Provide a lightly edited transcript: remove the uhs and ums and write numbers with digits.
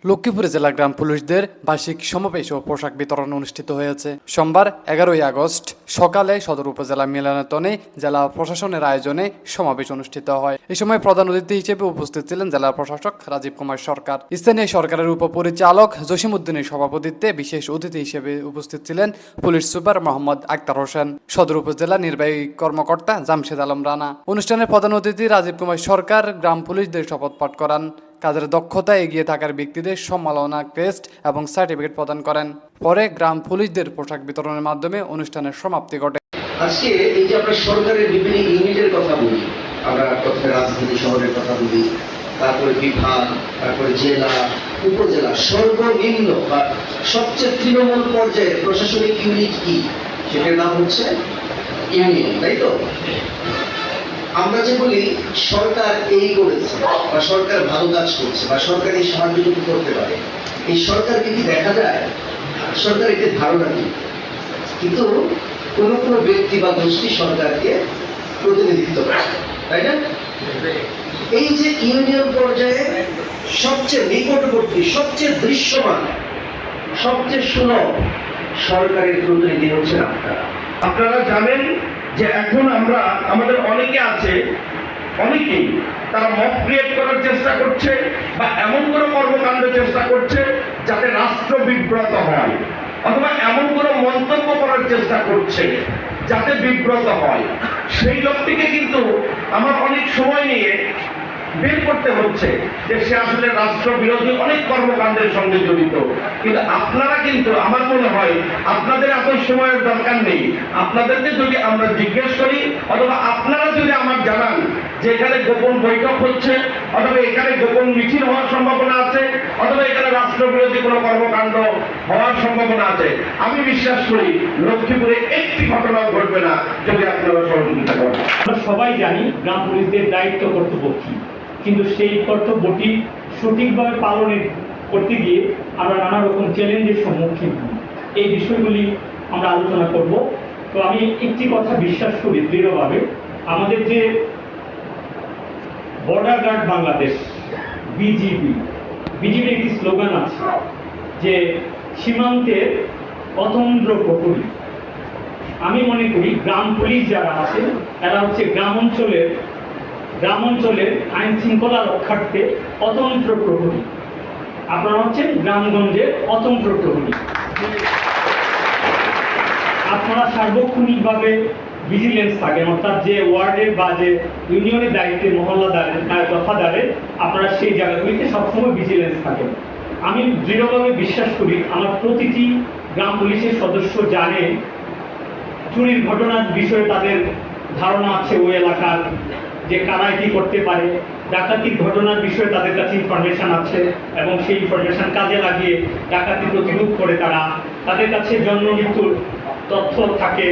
লক্ষ্মীপুরে জেলা গ্রাম পুলিশদের বার্ষিক সমাবেশ ও পোশাক বিতরণ অনুষ্ঠিত হয়েছে। সোমবার 11ই আগস্ট সকালে সদর উপজেলা মিলনায়তনে জেলা প্রশাসনের আয়োজনে সমাবেশ অনুষ্ঠিত হয়। এই সময় প্রধান অতিথি হিসেবে উপস্থিত ছিলেন জেলা প্রশাসক রাজীব কুমার সরকার। স্থানীয় সরকারের উপপরিচালক জসিমউদ্দিনের সভাপতিত্বে বিশেষ অতিথি হিসেবে উপস্থিত ছিলেন পুলিশ সুপার মোহাম্মদ আক্তার হোসেন, সদর উপজেলা নির্বাহী কর্মকর্তা জামশেদ আলম রানা। অনুষ্ঠানের প্রধান অতিথি রাজীব কুমার সরকার গ্রাম পুলিশদের শপথ পাঠ করান। কাজের দক্ষতা এগিয়ে থাকার ব্যক্তিদের সম্মাননা ক্রেস্ট এবং সার্টিফিকেট প্রদান করেন। পরে গ্রাম পুলিশদের পোশাক বিতরণের মাধ্যমে অনুষ্ঠানের সমাপ্তি ঘটে। আজকে এই যে আমরা সরকারের বিভিন্ন ইউনিটের কথা বলি, আমরা প্রথমে রাজধানী শহরের কথা বলি, তারপরে বিভাগ, তারপরে জেলা, উপজেলা, সর্বনিম্ন বা সবচেয়ে তৃণমূল পর্যায়ে প্রশাসনিক ইউনিট কি, সেটার নাম হচ্ছে ইউনিয়ন, তাই তো? আমরা যে বলি সরকার এই করেছে বা সরকার ভালো কাজ করছে বা সরকার এই সাহায্য করতে পারে, এই সরকারকে কি দেখা যায়? সরকার একটি ধারণা কি, কিন্তু কোনো কোনো ব্যক্তি বা গোষ্ঠী সরকারকে প্রতিনিধিত্ব করে, তাই না? এই যে ইউনিয়ন পর্যায়ে সবচেয়ে নিকটবর্তী, সবচেয়ে দৃশ্যমান, সবচেয়ে সুলভ সরকারের প্রতিনিধি হচ্ছেন আপনারা। আপনারা জানেন যে এখন আমরা আমাদের অনেকেই তারা মব ক্রিয়েট করার চেষ্টা করছে বা এমন কোনো কর্মকাণ্ড চেষ্টা করছে যাতে রাষ্ট্র বিব্রত হয়, অথবা এমন কোনো মন্তব্য করার চেষ্টা করছে যাতে বিব্রত হয়। সেই লোকটিকে কিন্তু আমার অনেক সময় নিয়ে বের করতে হচ্ছে যে সে আসলে রাষ্ট্র বিরোধী অনেক কর্মকাণ্ডের সঙ্গে জড়িত। কিন্তু আপনারা কিন্তু আমার মনে হয় আপনাদের এত সময়ের দরকার নেই। আপনাদেরকে যদি আমরা জিজ্ঞেস করি অথবা আপনারা যদি আমার জানান যে এখানে গোপন বৈঠক হচ্ছে অথবা এখানে গোপন মিছিল হওয়ার সম্ভাবনা আছে অথবা এখানে রাষ্ট্র বিরোধী কোনো কর্মকাণ্ড হওয়ার সম্ভাবনা আছে, আমি বিশ্বাস করি লক্ষ্মীপুরে একটি ঘটনাও ঘটবে না যদি আপনারা সহযোগিতা করেন। আমরা সবাই জানি গ্রাম পুলিশদের দায়িত্ব কর্তব্য কি, কিন্তু সেই কর্তব্যটি সঠিকভাবে পালনের করতে গিয়ে আমরা নানা রকম চ্যালেঞ্জের সম্মুখীন হই। এই বিষয়গুলি আমরা আলোচনা করব। তো আমি একটি কথা বিশ্বাস করি দৃঢ়ভাবে, আমাদের যে বর্ডার গার্ড বাংলাদেশ বিজিবির একটি স্লোগান আছে যে সীমান্তের অতন্দ্র প্রহরী। আমি মনে করি গ্রাম পুলিশ যারা আছে এরা হচ্ছে গ্রাম অঞ্চলের আইন শৃঙ্খলা রক্ষার্থে অতন্ত্র প্রহরী। আপনারা হচ্ছেন গ্রামগঞ্জের অতন্ত্র প্রহরী। আপনারা সার্বক্ষণিকভাবে ভিজিলেন্স থাকেন, অর্থাৎ যে ওয়ার্ডের বা যে ইউনিয়নের দায়িত্বে মহল্লাদারের দফাদারের আপনারা সেই জায়গাগুলিতে সবসময় ভিজিলেন্স থাকেন। আমি দৃঢ়ভাবে বিশ্বাস করি আমার প্রতিটি গ্রাম পুলিশের সদস্য জানে চুরির ঘটনার বিষয়ে তাদের ধারণা আছে, ওই এলাকার যে কারা কি করতে পারে, ডাকাতির ঘটনার বিষয়ে তাদের কাছে ইনফরমেশন আছে এবং সেই ইনফরমেশন কাজে লাগিয়ে ডাকাতি প্রতিরোধ করে তারা, তাদের কাছে জন্ম মৃত্যুর তথ্য থাকে।